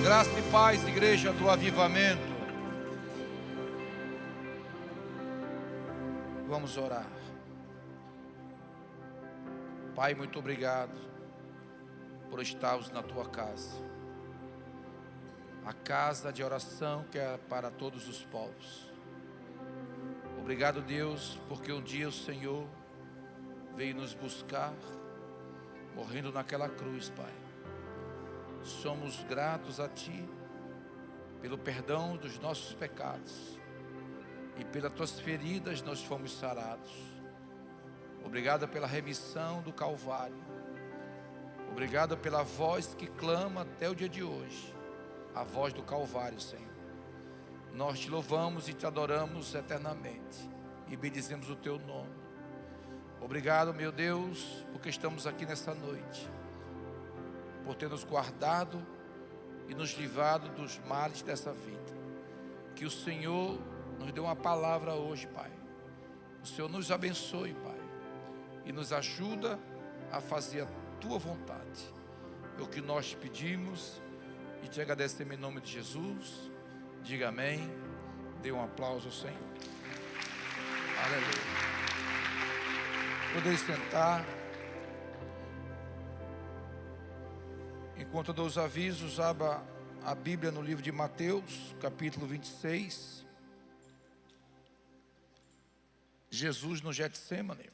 Graça e paz, igreja do avivamento. Vamos orar. Pai, muito obrigado por estarmos na tua casa, a casa de oração que é para todos os povos. Obrigado, Deus, porque um dia o Senhor veio nos buscar, morrendo naquela cruz, Pai. Somos gratos a Ti pelo perdão dos nossos pecados, e pelas Tuas feridas nós fomos sarados. Obrigado pela remissão do Calvário. Obrigado pela voz que clama até o dia de hoje, a voz do Calvário, Senhor. Nós Te louvamos e Te adoramos eternamente e bendizemos o Teu nome. Obrigado, meu Deus, porque estamos aqui nessa noite, por ter nos guardado e nos livrado dos males dessa vida. Que o Senhor nos dê uma palavra hoje, Pai. O Senhor nos abençoe, Pai, e nos ajuda a fazer a Tua vontade. É o que nós pedimos e Te agradecemos em nome de Jesus. Diga amém. Dê um aplauso ao Senhor. Aleluia. Podeis sentar. Enquanto eu dou os avisos, abra a Bíblia no livro de Mateus, capítulo 26. Jesus no Getsêmani.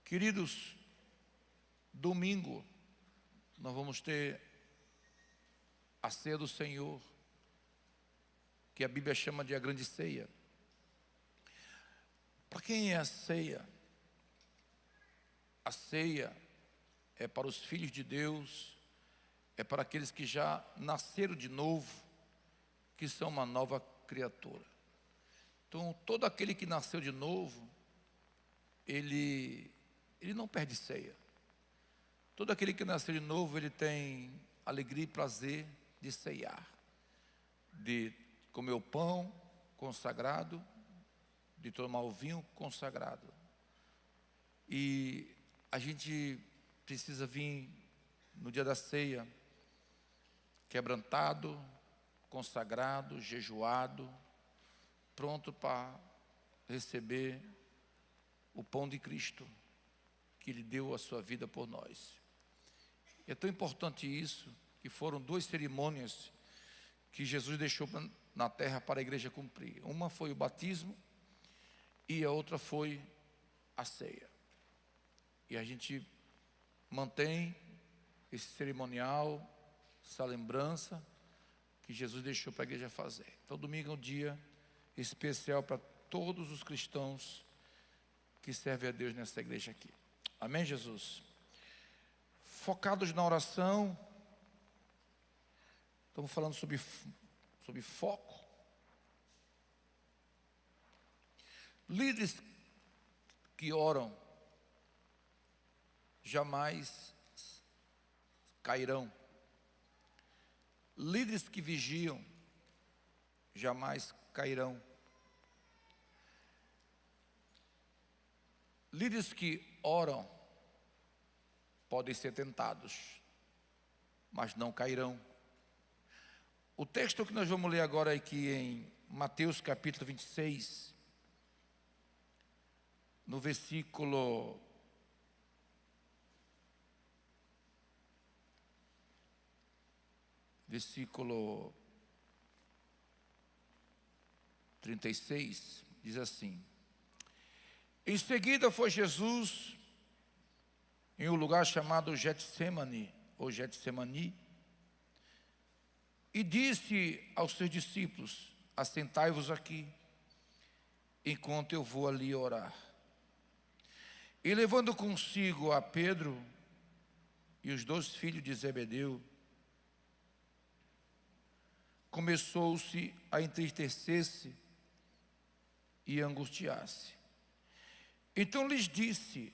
Queridos, domingo nós vamos ter a ceia do Senhor, que a Bíblia chama de a grande ceia. Para quem é a ceia? A ceia é para os filhos de Deus, é para aqueles que já nasceram de novo, que são uma nova criatura. Então, todo aquele que nasceu de novo, ele não perde ceia. Todo aquele que nasceu de novo, ele tem alegria e prazer de ceiar, de comer o pão consagrado, de tomar o vinho consagrado. E a gente precisa vir no dia da ceia quebrantado, consagrado, jejuado, pronto para receber o pão de Cristo, que Ele deu a sua vida por nós. É tão importante isso, que foram duas cerimônias que Jesus deixou na terra para a igreja cumprir. Uma foi o batismo e a outra foi a ceia. E a gente mantém esse cerimonial, essa lembrança que Jesus deixou para a igreja fazer. Então, domingo é um dia especial para todos os cristãos que servem a Deus nessa igreja aqui. Amém, Jesus? Focados na oração, estamos falando sobre foco. Líderes que oram jamais cairão. Líderes que vigiam jamais cairão. Líderes que oram podem ser tentados, mas não cairão. O texto que nós vamos ler agora aqui em Mateus capítulo 26, no versículo 36, diz assim: em seguida foi Jesus em um lugar chamado Getsêmani, ou Getsemani, e disse aos seus discípulos: assentai-vos aqui, enquanto eu vou ali orar. E levando consigo a Pedro e os 2 filhos de Zebedeu, começou-se a entristecer-se e angustiar-se. Então lhes disse: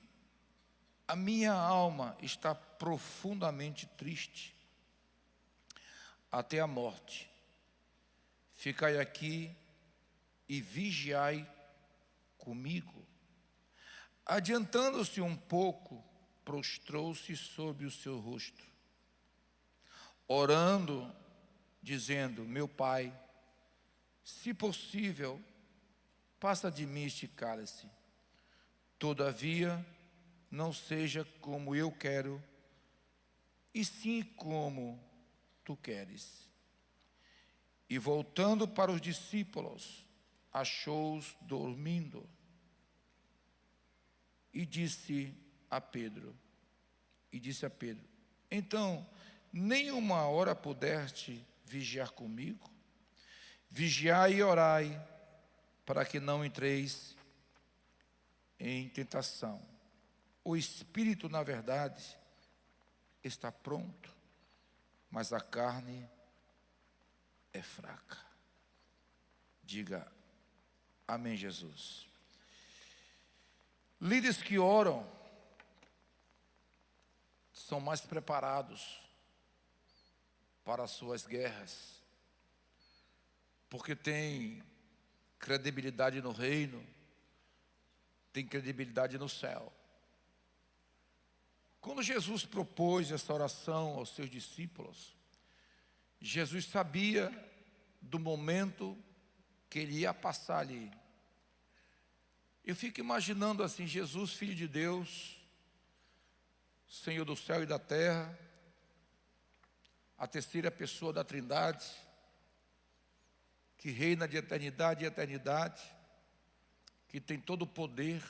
a minha alma está profundamente triste, até a morte. Ficai aqui e vigiai comigo. Adiantando-se um pouco, prostrou-se sobre o seu rosto orando, dizendo: meu Pai, se possível, passa de mim este cálice. Todavia, não seja como eu quero, e sim como tu queres. E voltando para os discípulos, achou-os dormindo. E disse a Pedro, então, nem uma hora pudeste vigiar comigo? Vigiai e orai, para que não entreis em tentação. O espírito, na verdade, está pronto, mas a carne é fraca. Diga amém, Jesus. Líderes que oram são mais preparados para as suas guerras, porque tem credibilidade no reino, tem credibilidade no céu. Quando Jesus propôs essa oração aos seus discípulos, Jesus sabia do momento que ele ia passar ali. Eu fico imaginando assim, Jesus, Filho de Deus, Senhor do céu e da terra, a terceira pessoa da Trindade, que reina de eternidade em eternidade, que tem todo o poder,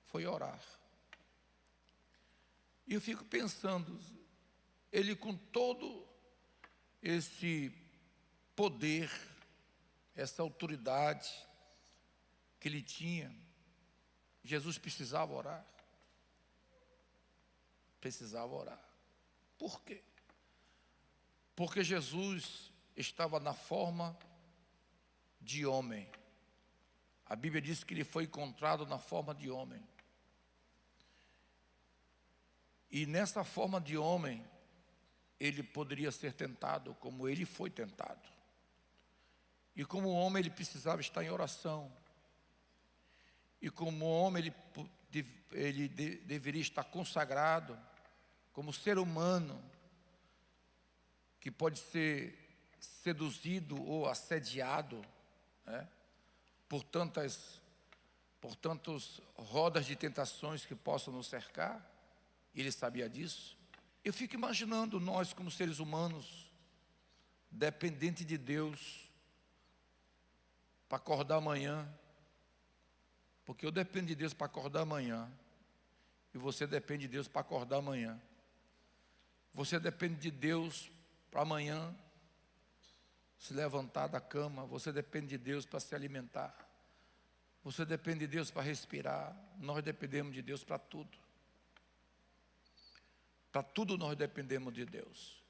foi orar. E eu fico pensando, ele com todo esse poder, essa autoridade que ele tinha, Jesus precisava orar. Precisava orar. Por quê? Porque Jesus estava na forma de homem. A Bíblia diz que ele foi encontrado na forma de homem. E nessa forma de homem, ele poderia ser tentado como ele foi tentado. E como homem, ele precisava estar em oração. E como homem, ele deveria estar consagrado como ser humano, que pode ser seduzido ou assediado, né, por tantas rodas de tentações que possam nos cercar. Ele sabia disso. Eu fico imaginando nós como seres humanos, dependente de Deus, para acordar amanhã, porque eu dependo de Deus para acordar amanhã, e você depende de Deus para acordar amanhã. Você depende de Deus para amanhã se levantar da cama. Você depende de Deus para se alimentar. Você depende de Deus para respirar. Nós dependemos de Deus para tudo. Para tudo nós dependemos de Deus.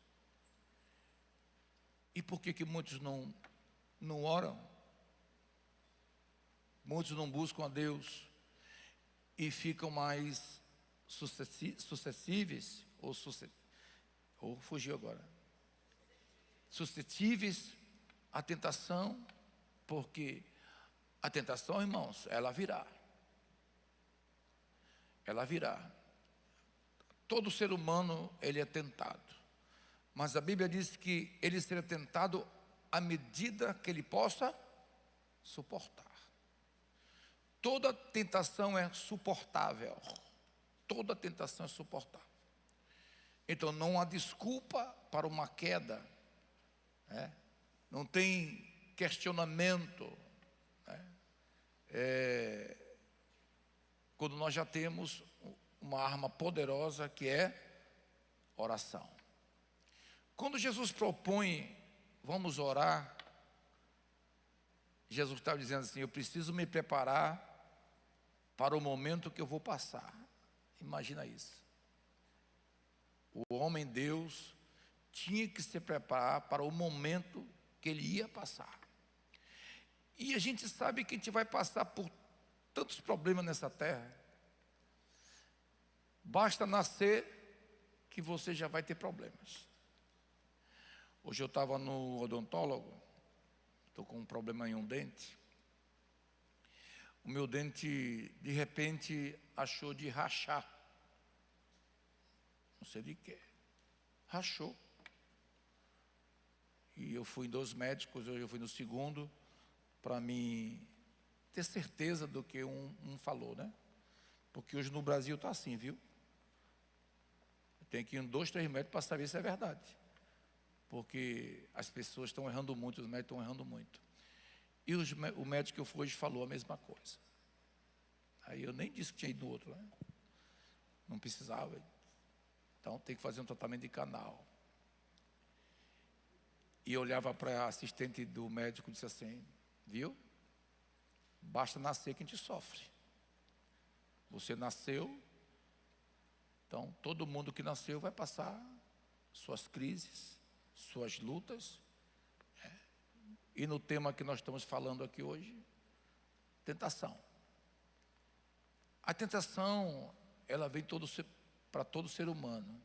E por que muitos não oram? Muitos não buscam a Deus e ficam mais suscetíveis à tentação, porque a tentação, irmãos, ela virá. Ela virá. Todo ser humano, ele é tentado. Mas a Bíblia diz que ele será tentado à medida que ele possa suportar. Toda tentação é suportável. Toda tentação é suportável. Então não há desculpa para uma queda, né? Não tem questionamento, né? Quando nós já temos uma arma poderosa que é oração. Quando Jesus propõe, vamos orar, Jesus estava dizendo assim: eu preciso me preparar para o momento que eu vou passar. Imagina isso. O homem Deus tinha que se preparar para o momento que ele ia passar. E a gente sabe que a gente vai passar por tantos problemas nessa terra. Basta nascer que você já vai ter problemas. Hoje eu estava no odontólogo, estou com um problema em um dente. O meu dente, de repente, achou de rachar. Não sei de quê. rachou. E eu fui em 2 médicos, hoje eu fui no segundo, para me ter certeza do que um falou, né? Porque hoje no Brasil está assim, viu? Tem que ir em 2, 3 médicos para saber se é verdade. Porque as pessoas estão errando muito, os médicos estão errando muito. E o médico que eu fui hoje falou a mesma coisa. Aí eu nem disse que tinha ido no outro, né? Não precisava. Então tem que fazer um tratamento de canal. E eu olhava para a assistente do médico e disse assim: viu? Basta nascer que a gente sofre. Você nasceu, então todo mundo que nasceu vai passar suas crises, suas lutas. E no tema que nós estamos falando aqui hoje, tentação. A tentação, ela vem para todo ser humano.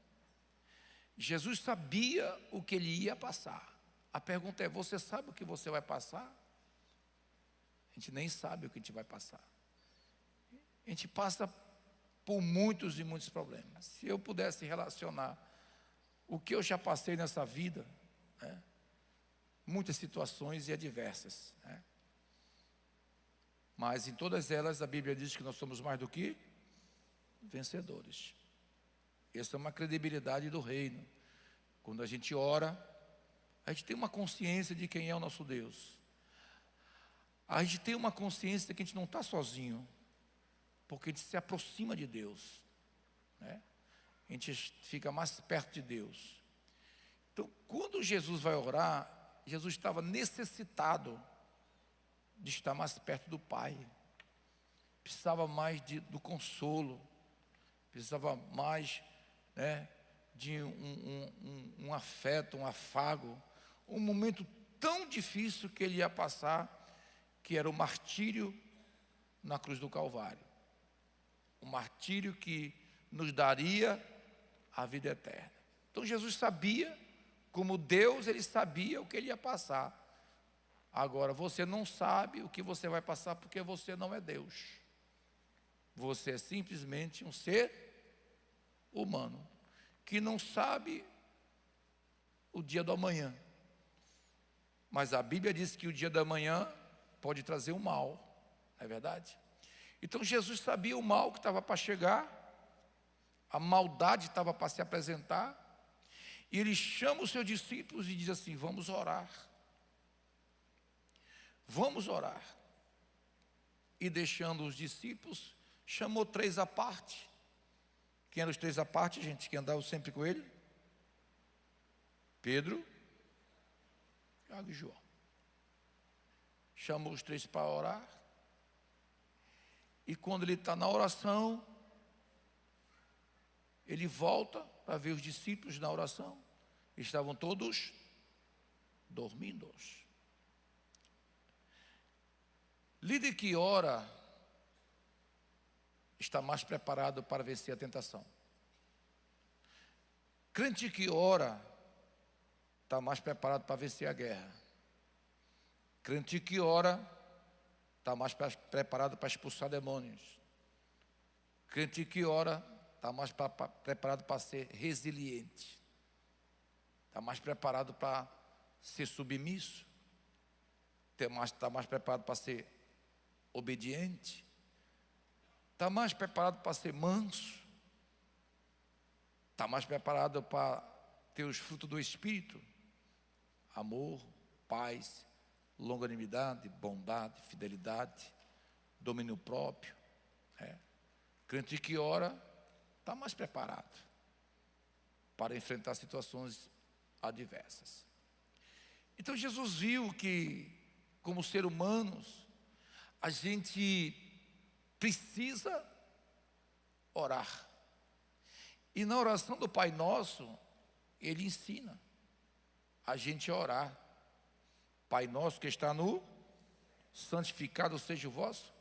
Jesus sabia o que ele ia passar. A pergunta é: você sabe o que você vai passar? A gente nem sabe o que a gente vai passar. A gente passa por muitos e muitos problemas. Se eu pudesse relacionar o que eu já passei nessa vida, né, muitas situações e adversas, né? Mas em todas elas a Bíblia diz que nós somos mais do que vencedores. Essa é uma credibilidade do reino. Quando a gente ora, a gente tem uma consciência de quem é o nosso Deus. A gente tem uma consciência de que a gente não está sozinho, porque a gente se aproxima de Deus, né? A gente fica mais perto de Deus. Então, quando Jesus vai orar, Jesus estava necessitado de estar mais perto do Pai. Precisava mais do consolo. Precisava mais, né, de um afeto, um afago. Um momento tão difícil que ele ia passar, que era o martírio na cruz do Calvário. O martírio que nos daria a vida eterna. Então Jesus sabia, como Deus, ele sabia o que ele ia passar. Agora, você não sabe o que você vai passar porque você não é Deus. Você é simplesmente um ser humano que não sabe o dia do amanhã. Mas a Bíblia diz que o dia da manhã pode trazer o mal, não é verdade? Então Jesus sabia o mal que estava para chegar, a maldade estava para se apresentar, e ele chama os seus discípulos e diz assim: vamos orar. Vamos orar. E deixando os discípulos, chamou 3 à parte. Quem eram os 3 à parte, gente, que andavam sempre com ele? Pedro, Tiago e João. Chamou os 3 para orar. E quando ele está na oração, ele volta para ver os discípulos na oração. Estavam todos dormindo. Líder que ora está mais preparado para vencer a tentação. Crente que ora está mais preparado para vencer a guerra. Crente que ora está mais preparado para expulsar demônios. Crente que ora está mais preparado para ser resiliente. Está mais preparado para ser submisso. Está mais preparado para ser obediente. Está mais preparado para ser manso. Está mais preparado para ter os frutos do Espírito: amor, paz, longanimidade, bondade, fidelidade, domínio próprio. Crente que ora está mais preparado para enfrentar situações adversas. Então Jesus viu que, como ser humanos, a gente precisa orar. E na oração do Pai Nosso, ele ensina a gente a orar. Pai nosso que está no santificado seja o vosso.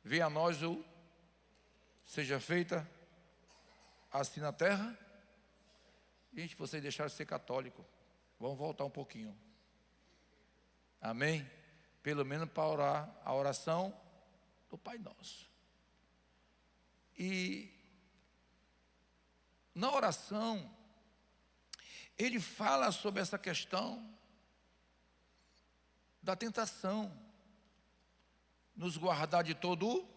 Venha a nós o seja feita assim na terra. Gente, vocês deixaram de ser católico. Vamos voltar um pouquinho. Amém? Pelo menos para orar a oração do Pai Nosso. E na oração, ele fala sobre essa questão da tentação, nos guardar de todo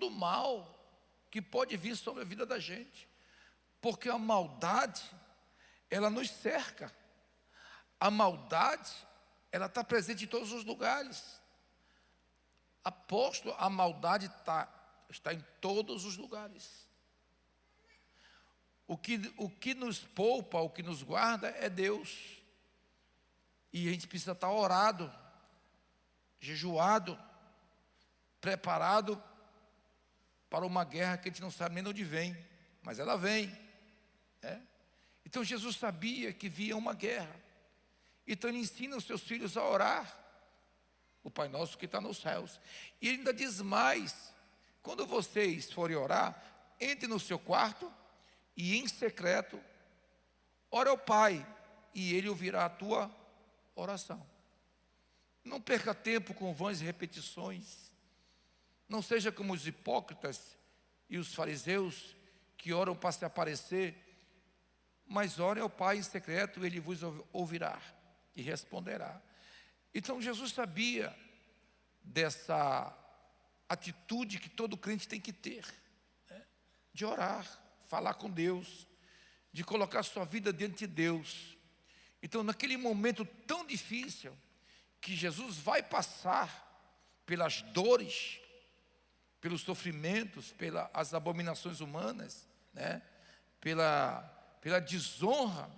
o mal que pode vir sobre a vida da gente, porque a maldade, ela nos cerca, a maldade, ela está presente em todos os lugares. Aposto, a maldade está em todos os lugares. O que nos poupa, o que nos guarda é Deus. E a gente precisa estar orado, jejuado, preparado para uma guerra que a gente não sabe nem de onde vem, mas ela vem. Então Jesus sabia que via uma guerra. Então ele ensina os seus filhos a orar, o Pai Nosso que está nos céus. E ele ainda diz mais: quando vocês forem orar, entre no seu quarto e em secreto, ore ao Pai, e Ele ouvirá a tua oração. Não perca tempo com vãs repetições. Não seja como os hipócritas e os fariseus que oram para se aparecer, mas ore ao Pai em secreto, Ele vos ouvirá e responderá. Então Jesus sabia dessa atitude que todo crente tem que ter, de orar, falar com Deus, de colocar sua vida diante de Deus. Então, naquele momento tão difícil, que Jesus vai passar pelas dores, pelos sofrimentos, pelas abominações humanas, pela desonra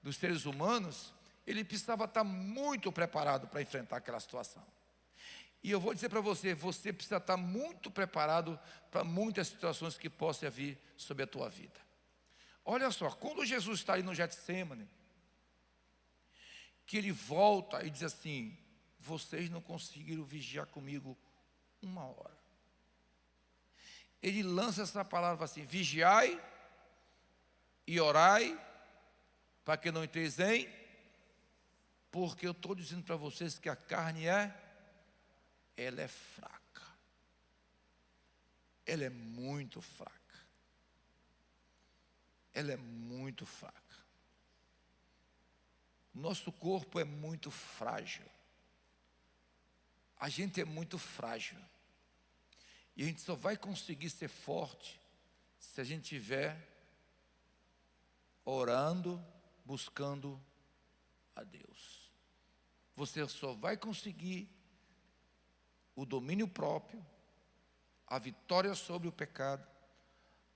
dos seres humanos, ele precisava estar muito preparado para enfrentar aquela situação. E eu vou dizer para você, você precisa estar muito preparado para muitas situações que possam vir sobre a tua vida. Olha só, quando Jesus está ali no Getsêmani, que ele volta e diz assim: vocês não conseguiram vigiar comigo uma hora. Ele lança essa palavra assim: vigiai e orai, para que não entreis em, porque eu estou dizendo para vocês que a carne ela é fraca, ela é muito fraca, ela é muito fraca. Nosso corpo é muito frágil, a gente é muito frágil, e a gente só vai conseguir ser forte se a gente estiver orando, buscando a Deus. Você só vai conseguir o domínio próprio, a vitória sobre o pecado,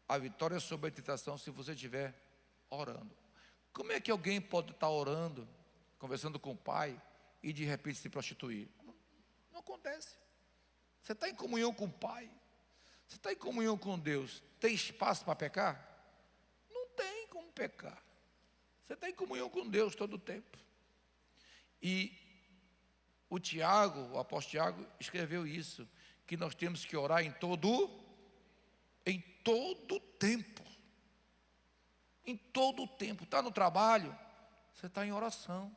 a vitória sobre a tentação, se você estiver orando. Como é que alguém pode estar orando, conversando com o Pai, e de repente se prostituir? Não acontece. Você está em comunhão com o Pai, você está em comunhão com Deus, tem espaço para pecar? Não tem como pecar. Você está em comunhão com Deus todo o tempo. E o Tiago, o apóstolo Tiago, escreveu isso, que nós temos que orar em todo tempo. Em todo o tempo. Está no trabalho, você está em oração.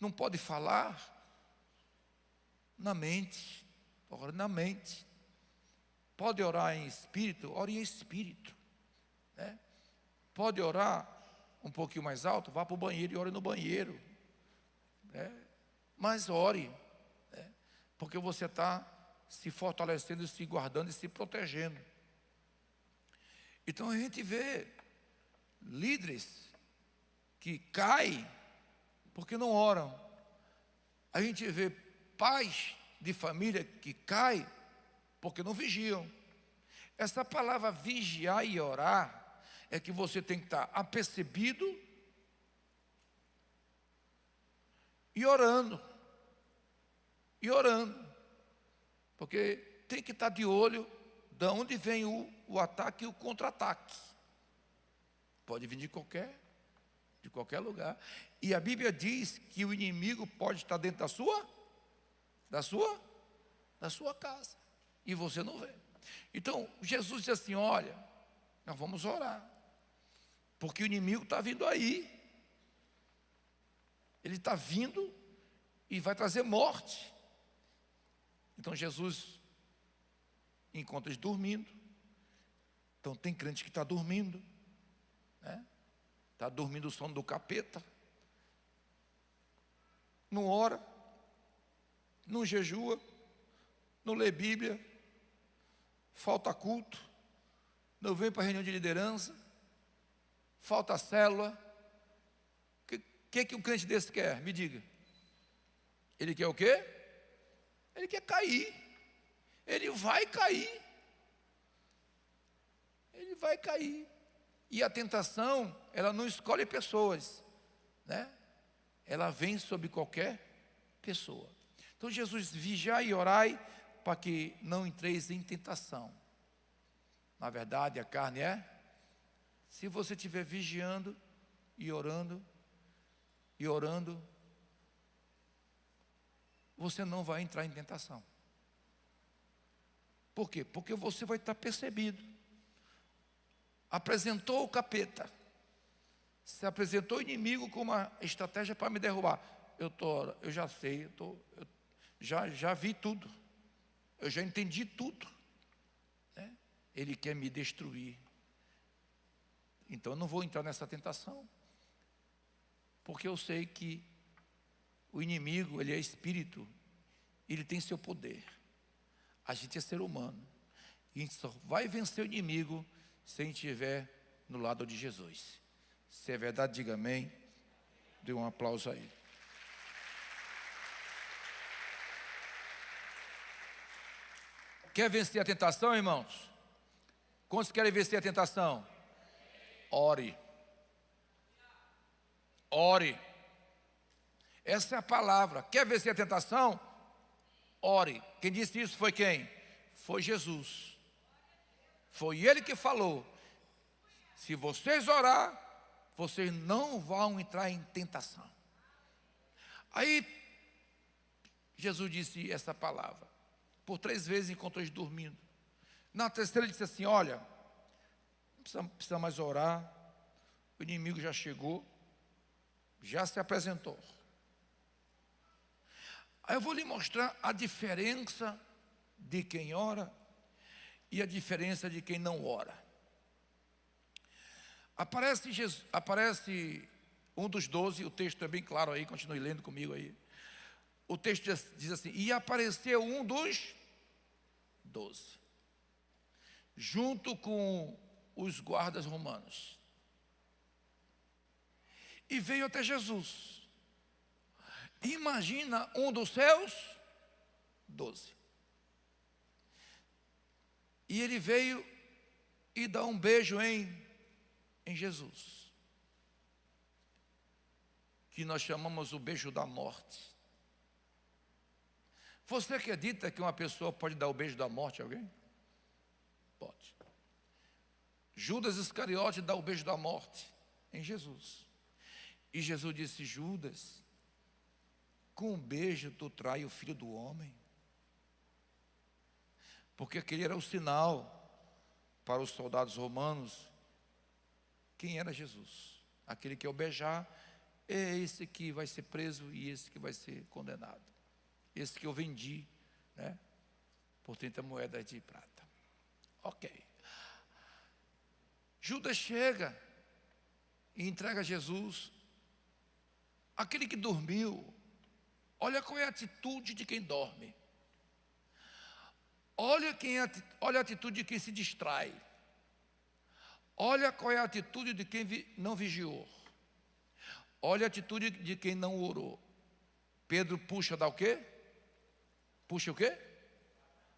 Não pode falar na mente, ora na mente. Pode orar em espírito, ore em espírito, Pode orar um pouquinho mais alto, vá para o banheiro e ore no banheiro, mas ore, porque você está se fortalecendo, se guardando e se protegendo. Então a gente vê líderes que caem porque não oram. A gente vê pais de família que caem porque não vigiam. Essa palavra vigiar e orar é que você tem que estar apercebido e orando. Porque tem que estar de olho de onde vem o ataque e o contra-ataque. Pode vir de qualquer lugar. E a Bíblia diz que o inimigo pode estar dentro da sua casa, e você não vê. Então Jesus disse assim: olha, nós vamos orar, porque o inimigo está vindo aí. Ele está vindo e vai trazer morte. Então Jesus encontra eles dormindo. Então tem crente que está dormindo, está dormindo o sono do capeta, não ora, não jejua, não lê Bíblia, falta culto, não vem para a reunião de liderança, falta célula. O que um crente desse quer? Me diga. Ele quer o quê? Ele quer cair. Ele vai cair. Ele vai cair. E a tentação, ela não escolhe pessoas, né? Ela vem sobre qualquer pessoa. Então Jesus, vigiai e orai para que não entreis em tentação. Na verdade, a carne se você estiver vigiando e orando, você não vai entrar em tentação. Por quê? Porque você vai estar percebido. Apresentou o capeta, se apresentou o inimigo com uma estratégia para me derrubar. Eu já sei, eu já vi tudo, eu já entendi tudo, né? Ele quer me destruir. Então eu não vou entrar nessa tentação, porque eu sei que o inimigo, ele é espírito, ele tem seu poder. A gente é ser humano, e a gente só vai vencer o inimigo se a gente estiver no lado de Jesus. Se é verdade, diga amém. Dê um aplauso aí. Quer vencer a tentação, irmãos? Quantos querem vencer a tentação? Ore. Ore. Essa é a palavra. Quer vencer a tentação? Ore. Quem disse isso foi quem? Foi Jesus. Foi Ele que falou: se vocês orar, vocês não vão entrar em tentação. Aí, Jesus disse essa palavra. Por 3 vezes encontrou eles dormindo. Na terceira ele disse assim: olha, não precisa mais orar, o inimigo já chegou, já se apresentou. Aí eu vou lhe mostrar a diferença de quem ora e a diferença de quem não ora. Aparece um dos 12, o texto é bem claro aí, continue lendo comigo aí. O texto diz assim: e apareceu um dos 12, junto com os guardas romanos, e veio até Jesus. Imagina um dos seus 12. E ele veio e dá um beijo em Jesus, que nós chamamos o beijo da morte. Você acredita que uma pessoa pode dar o beijo da morte a alguém? Pode. Judas Iscariote dá o beijo da morte em Jesus. E Jesus disse: Judas, com um beijo tu trai o Filho do Homem. Porque aquele era o sinal para os soldados romanos quem era Jesus. Aquele que ao beijar é esse que vai ser preso e esse que vai ser condenado. Esse que eu vendi, né, por 30 moedas de prata. Ok. Judas chega e entrega a Jesus. Aquele que dormiu, olha qual é a atitude de quem dorme. Olha a atitude de quem se distrai. Olha qual é a atitude de quem não vigiou. Olha a atitude de quem não orou. Pedro puxa, dá o quê? Puxa o quê?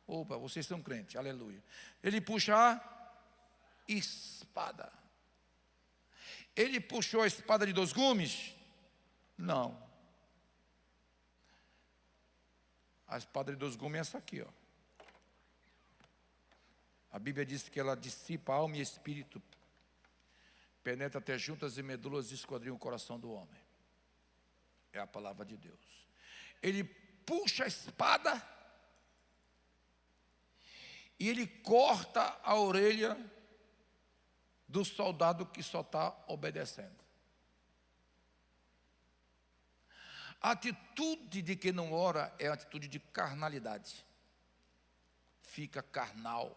Opa, vocês são crentes, aleluia. Ele puxa a espada. Ele puxou a espada de 2 gumes? Não. A espada de 2 gumes é essa aqui, ó. A Bíblia diz que ela dissipa alma e espírito, penetra até juntas e medulas e esquadrinha o coração do homem. É a palavra de Deus. Ele puxa a espada e ele corta a orelha do soldado que só está obedecendo. A atitude de quem não ora é a atitude de carnalidade. Fica carnal.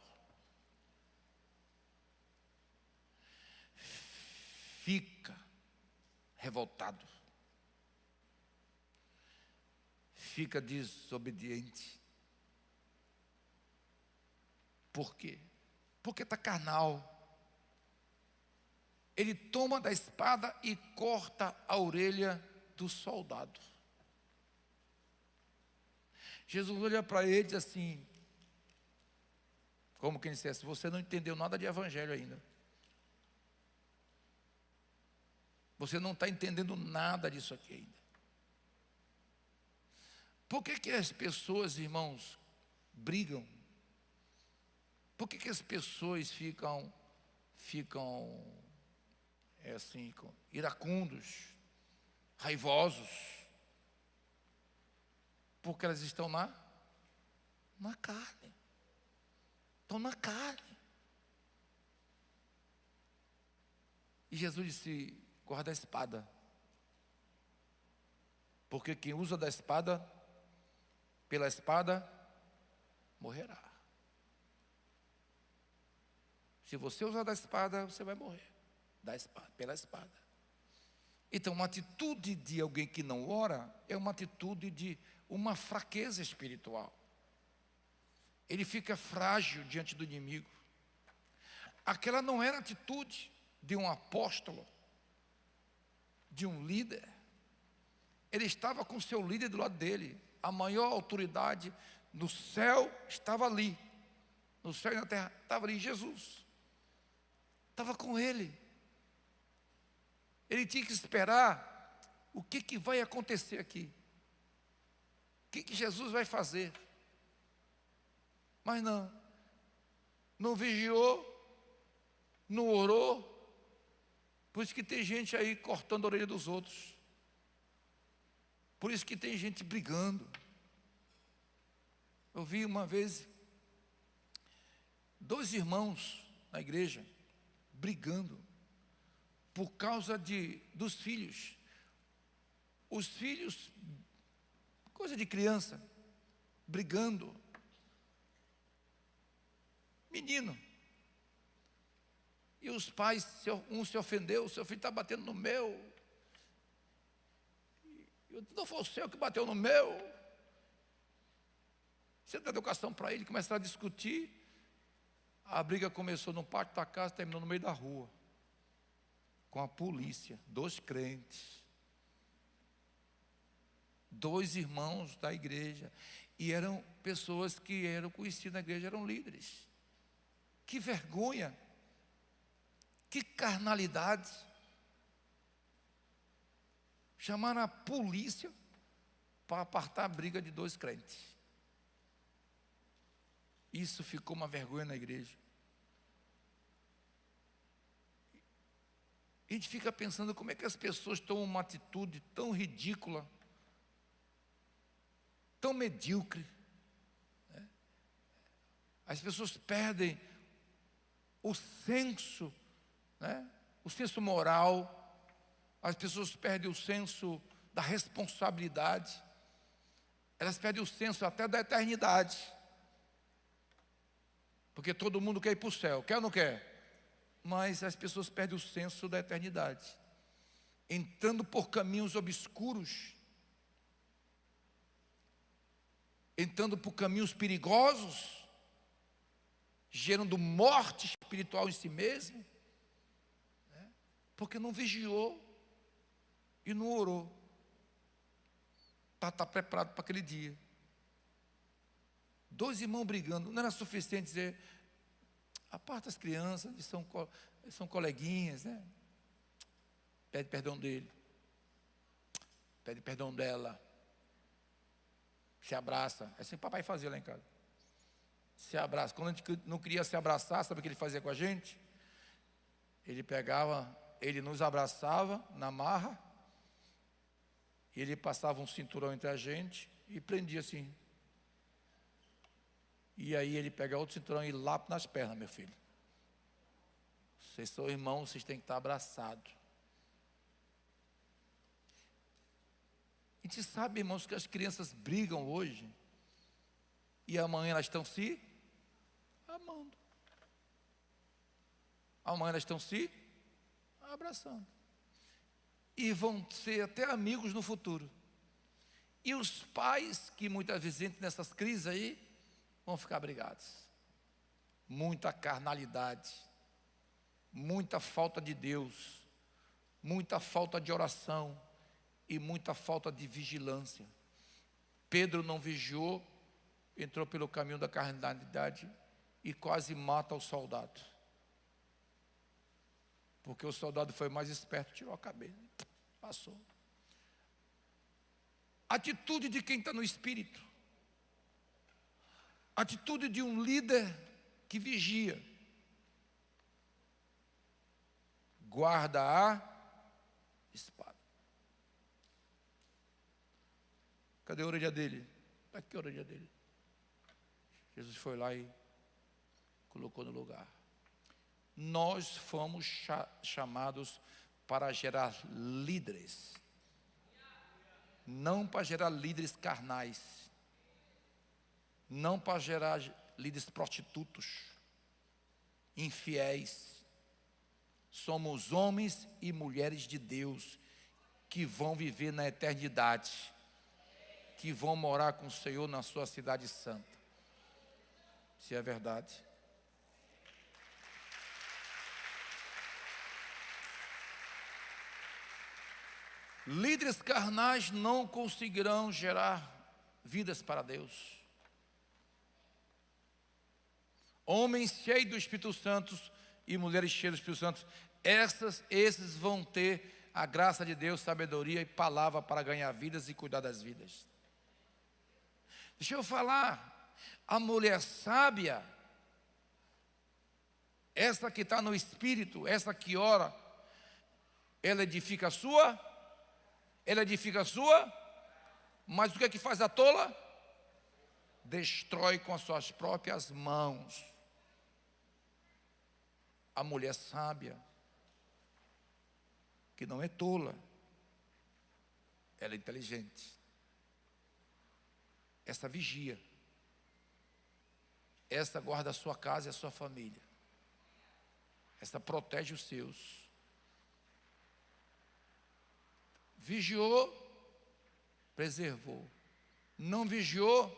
Fica revoltado, fica desobediente. Por quê? Porque está carnal. Ele toma da espada e corta a orelha do soldado. Jesus olha para ele e diz assim, como quem dissesse, você não entendeu nada de evangelho ainda. Você não está entendendo nada disso aqui ainda. Por que as pessoas, irmãos, brigam? Por que as pessoas ficam assim, iracundos, raivosos? Porque elas estão na carne. Estão na carne. E Jesus disse, guarda a espada. Porque quem usa da espada, pela espada, morrerá. Se você usar da espada, você vai morrer. Da espada, pela espada. Então, uma atitude de alguém que não ora é uma atitude de uma fraqueza espiritual. Ele fica frágil diante do inimigo. Aquela não era a atitude de um apóstolo, de um líder. Ele estava com seu líder do lado dele. A maior autoridade no céu estava ali. No céu e na terra estava ali Jesus. Estava com ele. Ele tinha que esperar o que vai acontecer aqui. O que Jesus vai fazer. Mas não vigiou, não orou. Por isso que tem gente aí cortando a orelha dos outros. Por isso que tem gente brigando. Eu vi uma vez 2 irmãos na igreja brigando por causa dos filhos. Os filhos, coisa de criança, brigando. Menino. E os pais, um se ofendeu, seu filho está batendo no meu. Não foi o seu que bateu no meu. Você dá educação para ele, começaram a discutir. A briga começou no pátio da casa, terminou no meio da rua. Com a polícia, 2 crentes. 2 irmãos da igreja. E eram pessoas que eram conhecidas na igreja, eram líderes. Que vergonha. Que carnalidade. Chamaram a polícia para apartar a briga de 2 crentes. Isso ficou uma vergonha na igreja. A gente fica pensando como é que as pessoas tomam uma atitude tão ridícula, tão medíocre. Né? As pessoas perdem o senso, né? O senso moral. As pessoas perdem o senso da responsabilidade. Elas perdem o senso até da eternidade. Porque todo mundo quer ir para o céu, quer ou não quer? Mas as pessoas perdem o senso da eternidade, entrando por caminhos obscuros, entrando por caminhos perigosos, gerando morte espiritual em si mesmo, né? Porque não vigiou e não orou. Está preparado para aquele dia. 2 irmãos brigando, não era suficiente dizer, aparta as crianças, eles são coleguinhas, né? Pede perdão dele, pede perdão dela, se abraça. É assim que o papai fazia lá em casa. Se abraça. Quando a gente não queria se abraçar, sabe o que ele fazia com a gente? Ele nos abraçava na marra, e ele passava um cinturão entre a gente e prendia assim. E aí ele pega outro cinturão e lapa nas pernas, meu filho. Vocês são irmãos, vocês têm que estar abraçados. A gente sabe, irmãos, que as crianças brigam hoje e amanhã elas estão se amando. Amanhã elas estão se abraçando. e vão ser até amigos no futuro. E os pais, que muitas vezes entram nessas crises aí, vão ficar brigados. Muita carnalidade, muita falta de Deus, muita falta de oração e muita falta de vigilância. Pedro não vigiou, entrou pelo caminho da carnalidade e quase mata o soldado. Porque o soldado foi mais esperto, tirou a cabeça, passou. Atitude de quem está no espírito. Atitude de um líder que vigia. Guarda a espada. Cadê a orelha dele? Está aqui a orelha dele. Jesus foi lá e colocou no lugar. Nós fomos chamados para gerar líderes. Não para gerar líderes carnais. Não para gerar líderes prostitutos, infiéis. Somos homens e mulheres de Deus que vão viver na eternidade, que vão morar com o Senhor na sua cidade santa. Se é verdade. Líderes carnais não conseguirão gerar vidas para Deus. Homens cheios do Espírito Santo e mulheres cheias do Espírito Santo, esses vão ter a graça de Deus, sabedoria e palavra para ganhar vidas e cuidar das vidas. Deixa eu falar, a mulher sábia, essa que está no Espírito, essa que ora, ela edifica a sua, mas o que é que faz a tola? Destrói com as suas próprias mãos. A mulher sábia, que não é tola, ela é inteligente. Essa vigia, essa guarda a sua casa e a sua família, essa protege os seus. Vigiou, preservou. Não vigiou,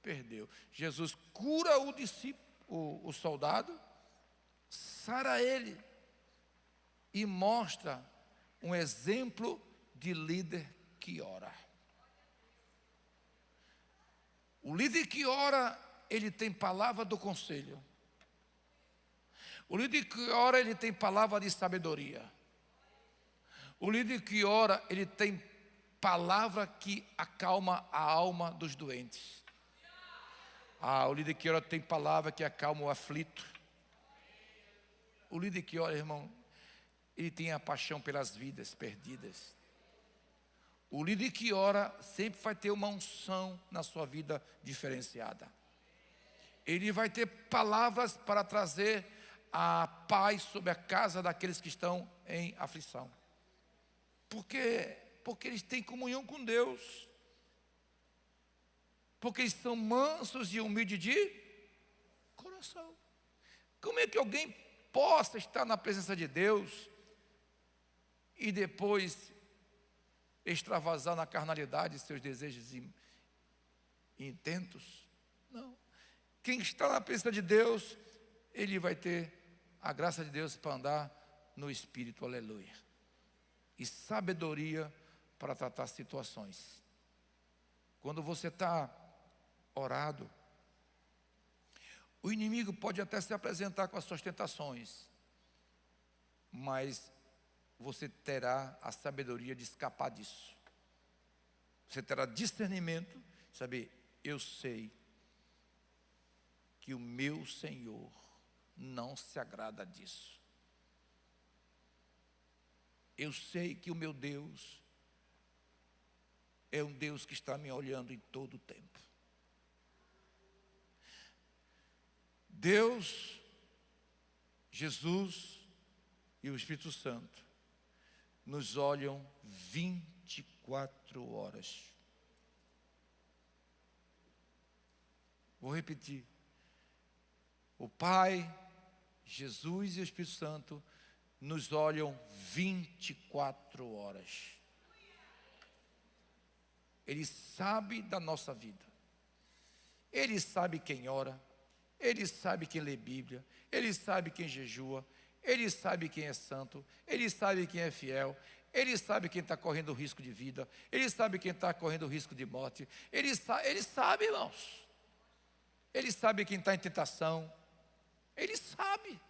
perdeu. Jesus cura o discípulo, o soldado, sara ele e mostra um exemplo de líder que ora. O líder que ora, ele tem palavra do conselho. O líder que ora, ele tem palavra de sabedoria. O líder que ora, ele tem palavra que acalma a alma dos doentes. O líder que ora tem palavra que acalma o aflito. O líder que ora, irmão, ele tem a paixão pelas vidas perdidas. O líder que ora sempre vai ter uma unção na sua vida diferenciada. Ele vai ter palavras para trazer a paz sobre a casa daqueles que estão em aflição. Porque eles têm comunhão com Deus. Porque eles são mansos e humildes de coração. Como é que alguém possa estar na presença de Deus e depois extravasar na carnalidade seus desejos e intentos? Não. Quem está na presença de Deus, ele vai ter a graça de Deus para andar no Espírito, aleluia. E sabedoria para tratar situações. Quando você está orado, o inimigo pode até se apresentar com as suas tentações, mas você terá a sabedoria de escapar disso. Você terá discernimento, saber, eu sei que o meu Senhor não se agrada disso. Eu sei que o meu Deus é um Deus que está me olhando em todo o tempo. Deus, Jesus e o Espírito Santo nos olham 24 horas. Vou repetir. O Pai, Jesus e o Espírito Santo nos olham 24 horas. Ele sabe da nossa vida. Ele sabe quem ora. Ele sabe quem lê Bíblia. Ele sabe quem jejua. Ele sabe quem é santo. Ele sabe quem é fiel. Ele sabe quem está correndo risco de vida. Ele sabe quem está correndo risco de morte. Ele sabe, irmãos. Ele sabe quem está em tentação. Ele sabe.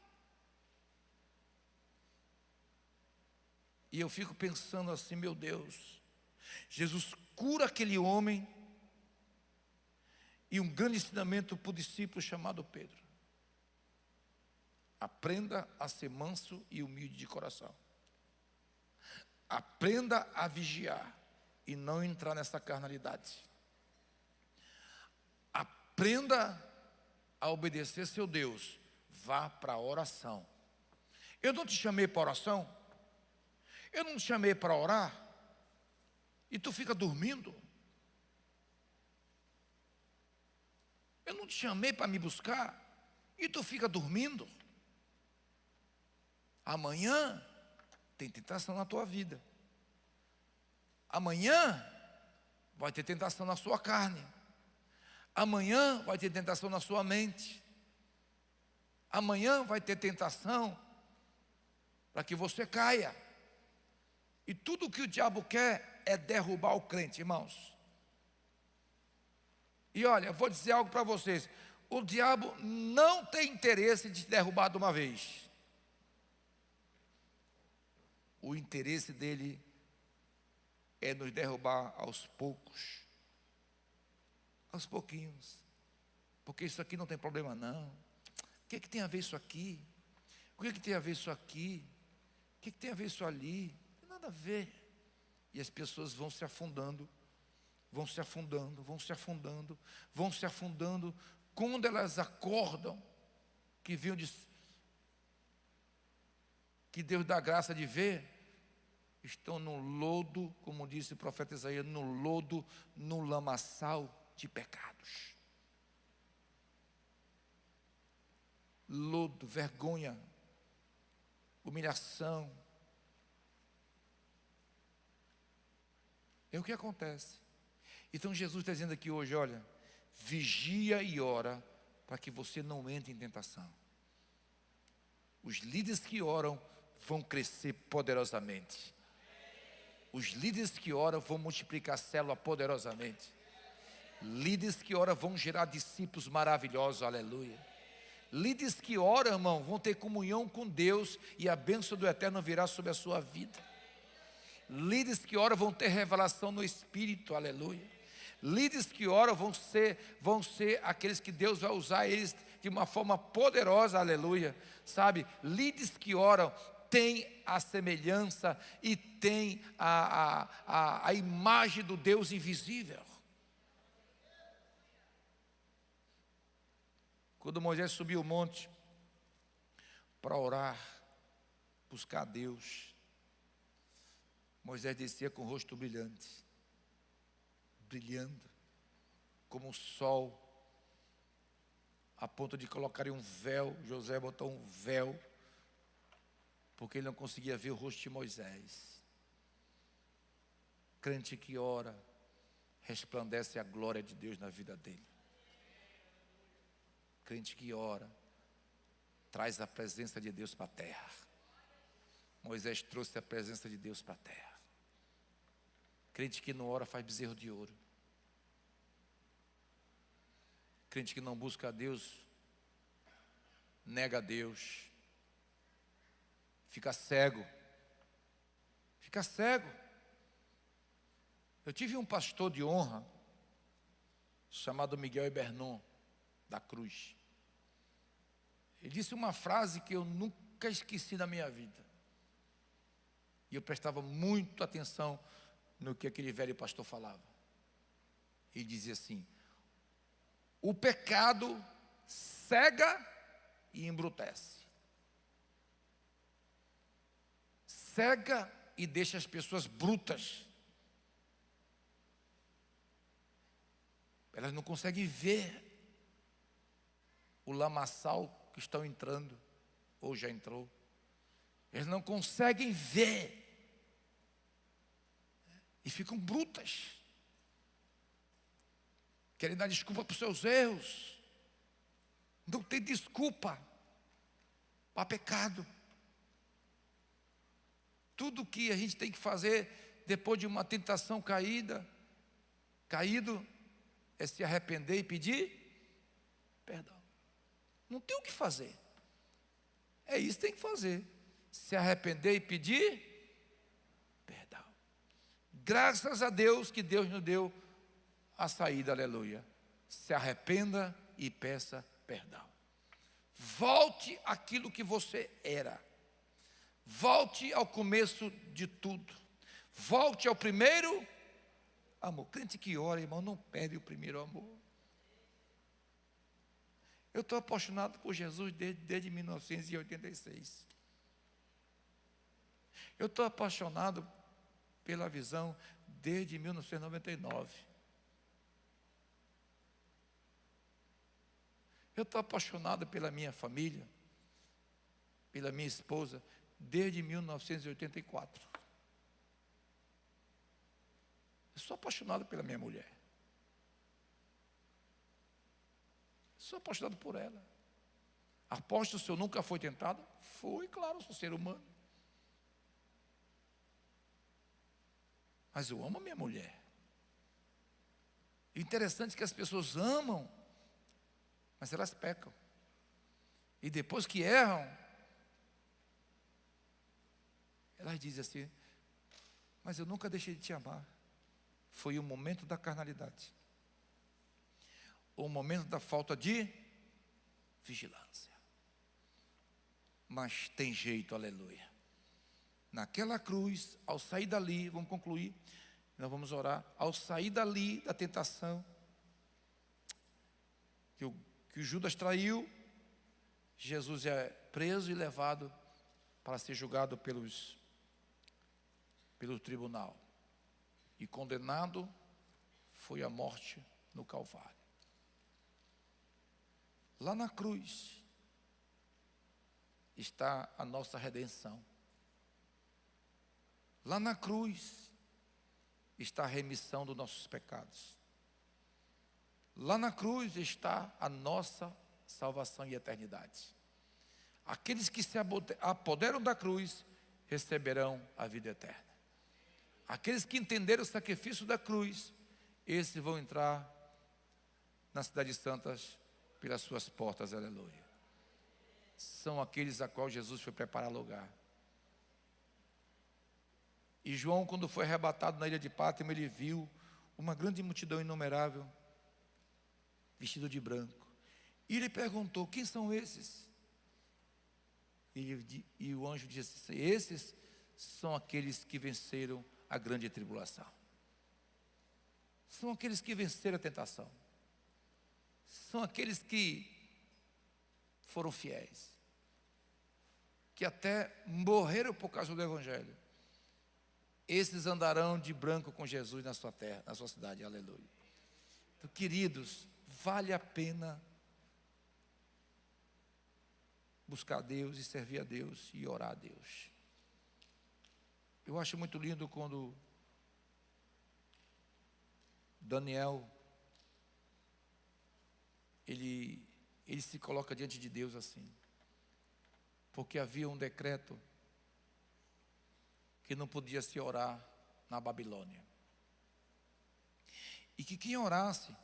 E eu fico pensando assim, meu Deus, Jesus cura aquele homem, e um grande ensinamento para o discípulo chamado Pedro: aprenda a ser manso e humilde de coração. Aprenda a vigiar e não entrar nessa carnalidade. Aprenda a obedecer seu Deus. Vá para a oração. Eu não te chamei para oração? Eu não te chamei para orar? E tu fica dormindo? Eu não te chamei para me buscar? E tu fica dormindo? Amanhã tem tentação na tua vida. Amanhã vai ter tentação na sua carne. Amanhã vai ter tentação na sua mente. Amanhã vai ter tentação para que você caia. E tudo que o diabo quer é derrubar o crente, irmãos. E olha, eu vou dizer algo para vocês: o diabo não tem interesse de te derrubar de uma vez. O interesse dele é nos derrubar aos poucos, aos pouquinhos. Porque isso aqui não tem problema não. O que tem a ver isso aqui? O que tem a ver isso aqui? O que tem a ver isso ali? Não tem nada a ver. E as pessoas vão se afundando, vão se afundando, vão se afundando, vão se afundando. Quando elas acordam, que viam que Deus dá graça de ver, estão no lodo, como disse o profeta Isaías, no lodo, no lamaçal de pecados. Lodo, vergonha, humilhação. É o que acontece. Então Jesus está dizendo aqui hoje, olha, vigia e ora para que você não entre em tentação. Os líderes que oram vão crescer poderosamente. Os líderes que oram vão multiplicar a célula poderosamente. Líderes que oram vão gerar discípulos maravilhosos, aleluia. Líderes que oram, irmão, vão ter comunhão com Deus e a bênção do Eterno virá sobre a sua vida. Líderes que oram vão ter revelação no Espírito, aleluia. Líderes que oram vão ser aqueles que Deus vai usar eles de uma forma poderosa, aleluia. Sabe, líderes que oram têm a semelhança e têm a imagem do Deus invisível. Quando Moisés subiu o monte para orar, buscar a Deus, Moisés descia com o rosto brilhante, brilhando, como o sol, a ponto de colocarem um véu. Josué botou um véu, porque ele não conseguia ver o rosto de Moisés. Crente que ora, resplandece a glória de Deus na vida dele. Crente que ora, traz a presença de Deus para a terra. Moisés trouxe a presença de Deus para a terra. Crente que não ora faz bezerro de ouro. Crente que não busca a Deus, nega a Deus. Fica cego. Fica cego. Eu tive um pastor de honra, chamado Miguel Ebernon, da Cruz. Ele disse uma frase que eu nunca esqueci na minha vida. E eu prestava muito atenção no que aquele velho pastor falava. Ele dizia assim: o pecado cega e embrutece. Cega e deixa as pessoas brutas. Elas não conseguem ver o lamaçal que estão entrando, ou já entrou. Eles não conseguem ver. E ficam brutas. Querem dar desculpa para os seus erros. Não tem desculpa para pecado. Tudo que a gente tem que fazer depois de uma tentação caído, é se arrepender e pedir perdão. Não tem o que fazer. É isso que tem que fazer. Se arrepender e pedir perdão. Graças a Deus que Deus nos deu a saída, aleluia. Se arrependa e peça perdão. Volte àquilo que você era. Volte ao começo de tudo. Volte ao primeiro amor. Crente que ora, irmão, não perde o primeiro amor. Eu estou apaixonado por Jesus desde 1986. Eu estou apaixonado pela visão desde 1999. Eu estou apaixonado pela minha família, pela minha esposa, desde 1984. Eu sou apaixonado pela minha mulher. Sou apaixonado por ela. Aposto, o senhor nunca foi tentado? Foi, claro, sou ser humano. Mas eu amo a minha mulher. Interessante que as pessoas amam, mas elas pecam. E depois que erram, elas dizem assim: mas eu nunca deixei de te amar. Foi o momento da carnalidade. O momento da falta de vigilância. Mas tem jeito, aleluia. Naquela cruz, ao sair dali, vamos concluir, nós vamos orar. Ao sair dali da tentação, que o Judas traiu, Jesus é preso e levado para ser julgado pelo tribunal. E condenado foi à morte no Calvário. Lá na cruz está a nossa redenção. Lá na cruz está a remissão dos nossos pecados. Lá na cruz está a nossa salvação e eternidade. Aqueles que se apoderam da cruz receberão a vida eterna. Aqueles que entenderam o sacrifício da cruz, esses vão entrar na cidade santas pelas suas portas, aleluia. São aqueles a qual Jesus foi preparar lugar. E João, quando foi arrebatado na ilha de Pátimo, ele viu uma grande multidão inumerável, vestido de branco. E ele perguntou: quem são esses? E o anjo disse: esses são aqueles que venceram a grande tribulação. São aqueles que venceram a tentação. São aqueles que foram fiéis, que até morreram por causa do Evangelho. Esses andarão de branco com Jesus na sua terra, na sua cidade, aleluia. Então, queridos, vale a pena buscar a Deus e servir a Deus e orar a Deus. Eu acho muito lindo quando Daniel, ele se coloca diante de Deus assim, porque havia um decreto que não podia se orar na Babilônia, e que quem orasse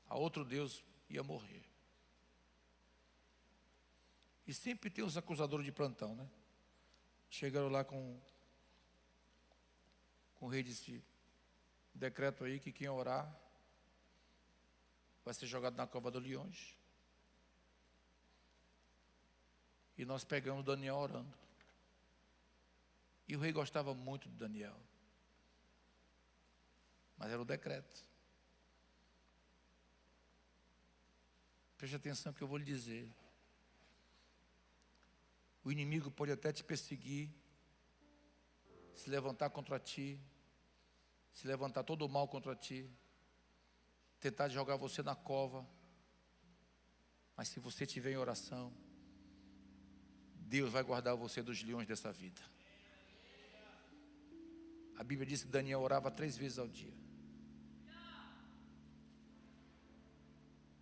a outro Deus ia morrer. E sempre tem os acusadores de plantão, né? Chegaram lá com o rei, disse: decreto aí que quem orar vai ser jogado na cova dos leões. E nós pegamos Daniel orando. E o rei gostava muito de Daniel, mas era o decreto. Preste atenção que eu vou lhe dizer. O inimigo pode até te perseguir, se levantar contra ti, se levantar todo o mal contra ti, tentar jogar você na cova. Mas se você estiver em oração, Deus vai guardar você dos leões dessa vida. A Bíblia diz que Daniel orava 3 vezes ao dia.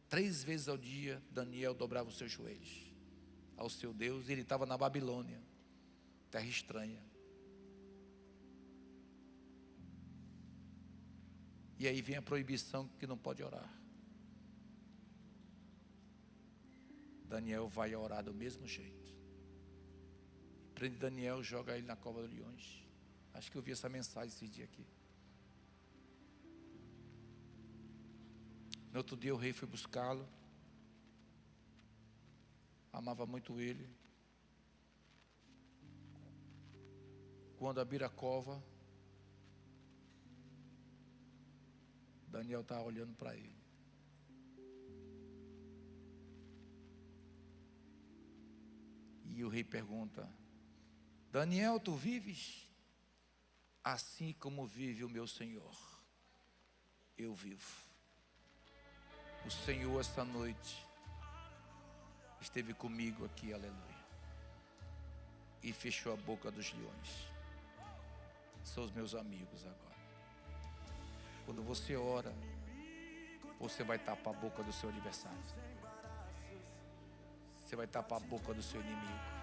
3 vezes ao dia, Daniel dobrava os seus joelhos ao seu Deus. Ele estava na Babilônia, terra estranha. E aí vem a proibição que não pode orar. Daniel vai orar do mesmo jeito. Prende Daniel, joga ele na cova dos leões. Acho que eu vi essa mensagem esse dia aqui. No outro dia o rei foi buscá-lo. Amava muito ele. Quando abriram a cova, Daniel estava olhando para ele. E o rei pergunta: Daniel, tu vives? Assim como vive o meu Senhor, eu vivo. O Senhor esta noite esteve comigo aqui, aleluia, e fechou a boca dos leões. São os meus amigos agora. Quando você ora, você vai tapar a boca do seu adversário. Você vai tapar a boca do seu inimigo.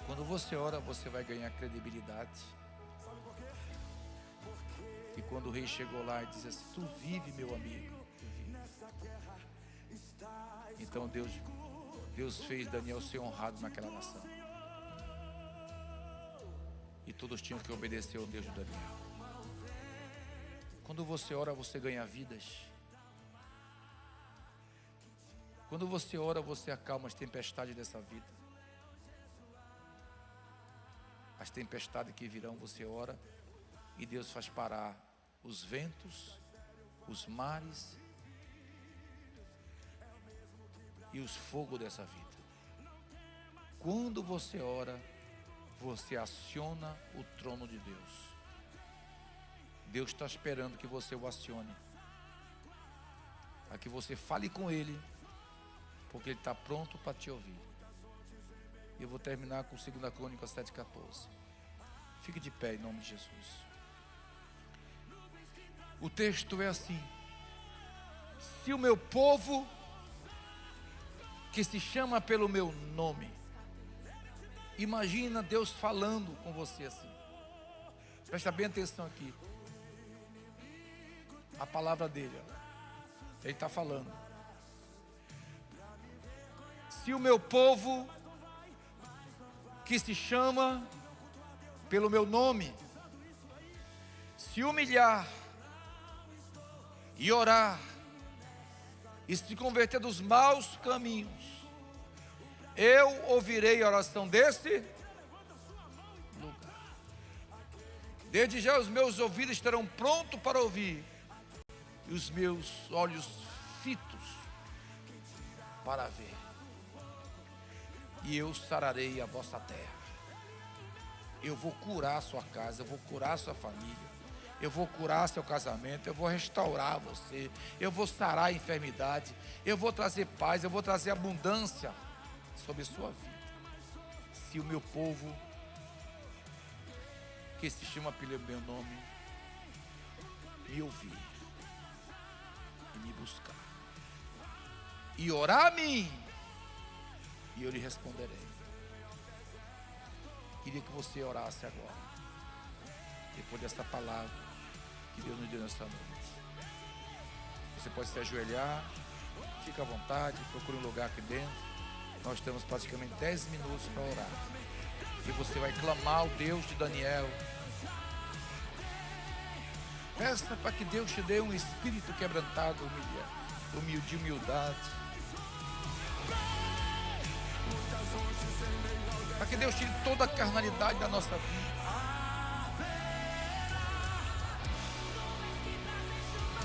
Quando você ora, você vai ganhar credibilidade. E quando o rei chegou lá e disse assim: tu vive, meu amigo, tu vive. Então Deus fez Daniel ser honrado naquela nação. E todos tinham que obedecer ao Deus de Daniel. Quando você ora, você ganha vidas. Quando você ora, você acalma as tempestades dessa vida. As tempestades que virão, você ora e Deus faz parar os ventos, os mares e os fogos dessa vida. Quando você ora, você aciona o trono de Deus. Deus está esperando que você o acione, para que você fale com Ele, porque Ele está pronto para te ouvir. E eu vou terminar com 2 Crônicas 7,14. Fique de pé em nome de Jesus. O texto é assim: se o meu povo, que se chama pelo meu nome, imagina Deus falando com você assim. Presta bem atenção aqui. A palavra dele, ó. Ele está falando. Se o meu povo, que se chama pelo meu nome, se humilhar e orar e se converter dos maus caminhos, eu ouvirei a oração desse lugar. Desde já os meus ouvidos estarão prontos para ouvir e os meus olhos fitos para ver. E eu sararei a vossa terra. Eu vou curar a sua casa, eu vou curar a sua família, eu vou curar seu casamento, eu vou restaurar você, eu vou sarar a enfermidade, eu vou trazer paz, eu vou trazer abundância sobre a sua vida. Se o meu povo, que se chama pelo meu nome, me ouvir e me buscar e orar a mim, e eu lhe responderei. Queria que você orasse agora, depois dessa palavra que Deus nos deu nessa noite. Você pode se ajoelhar, fica à vontade, procure um lugar aqui dentro. Nós temos praticamente 10 minutos para orar. E você vai clamar ao Deus de Daniel. Peça para que Deus te dê um espírito quebrantado, de humildade. Para que Deus tire toda a carnalidade da nossa vida.